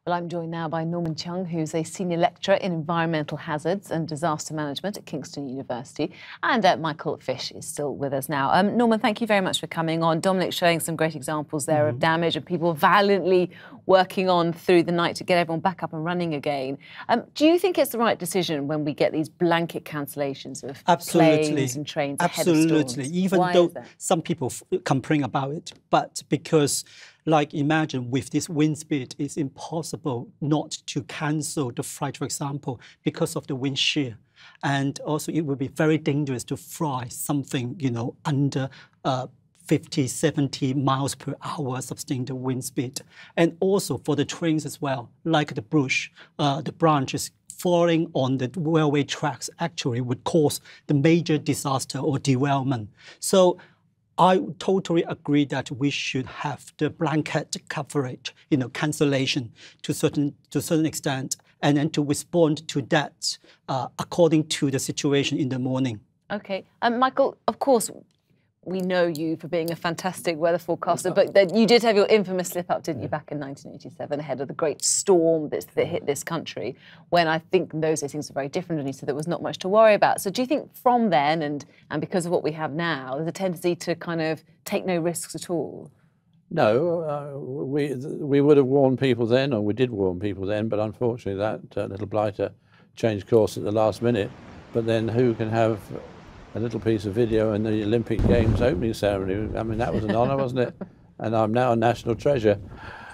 Well, I'm joined now by Norman Cheung, who's a senior lecturer in environmental hazards and disaster management at Kingston University. And Michael Fish is still with us now. Norman, thank you very much for coming on. Dominic's showing some great examples there of damage and people valiantly working on through the night to get everyone back up and running again. Do you think it's the right decision when we get these blanket cancellations of planes and trains ahead of storms? Absolutely, even though some people complain about it, but because imagine with this wind speed, it's impossible not to cancel the flight, for example, because of the wind shear. And also it would be very dangerous to fly something, under 50, 70 miles per hour sustained wind speed. And also for the trains as well, like the branches falling on the railway tracks actually would cause the major disaster or derailment. So I totally agree that we should have the blanket coverage, cancellation to certain extent, and then to respond to that according to the situation in the morning. Okay, Michael, of course, we know you for being a fantastic weather forecaster, but then you did have your infamous slip-up, didn't you, back in 1987, ahead of the great storm that hit this country, when I think in those days things were very different, and so there was not much to worry about. So do you think from then, and because of what we have now, there's a tendency to kind of take no risks at all? No, we would have warned people then, or we did warn people then, but unfortunately that little blighter changed course at the last minute. But then who can have a little piece of video in the Olympic Games opening ceremony? I mean, that was an honour, wasn't it? And I'm now a national treasure.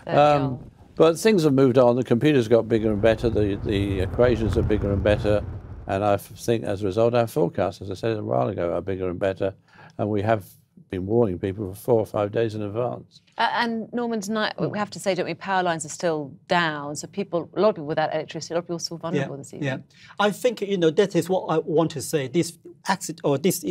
But things have moved on. The computers got bigger and better. The equations are bigger and better. And I think as a result, our forecasts, as I said a while ago, are bigger and better. And we have been warning people for 4 or 5 days in advance. And Norman, tonight, we have to say, don't we, power lines are still down, so a lot of people without electricity, a lot of people are still vulnerable this evening. Yeah, I think, that is what I want to say. This accident or this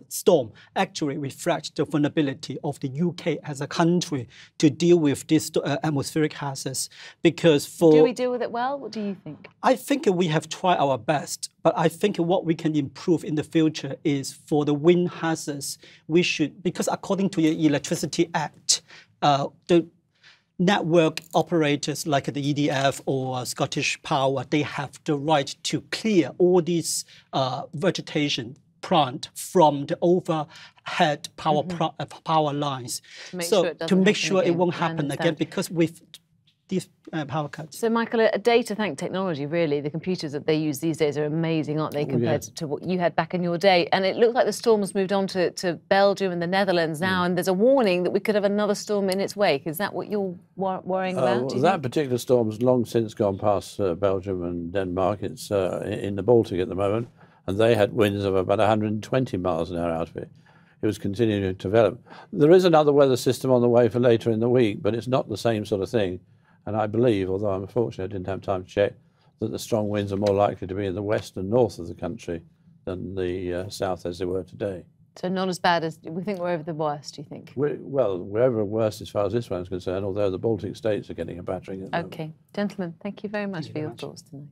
storm actually reflects the vulnerability of the UK as a country to deal with this atmospheric hazards. Because do we deal with it well? What do you think? I think we have tried our best, but I think what we can improve in the future is for the wind hazards, we should, because according to the Electricity Act, the network operators like the EDF or Scottish Power, they have the right to clear all these vegetation plant from the overhead power lines. To make sure it won't happen again, because with these power cuts. So, Michael, a day to thank technology, really. The computers that they use these days are amazing, aren't they, compared to what you had back in your day? And it looks like the storm has moved on to Belgium and the Netherlands now, and there's a warning that we could have another storm in its wake. Is that what you're worrying about? Well, that particular storm's long since gone past Belgium and Denmark. It's in the Baltic at the moment, and they had winds of about 120 miles an hour out of it. It was continuing to develop. There is another weather system on the way for later in the week, but it's not the same sort of thing. And I believe, although I'm unfortunate I didn't have time to check, that the strong winds are more likely to be in the west and north of the country than the south as they were today. So not as bad as, we think we're over the worst, do you think? Well, we're over the worst as far as this one's concerned, although the Baltic states are getting a battering at the moment. OK. Gentlemen, thank you very much for your thoughts tonight.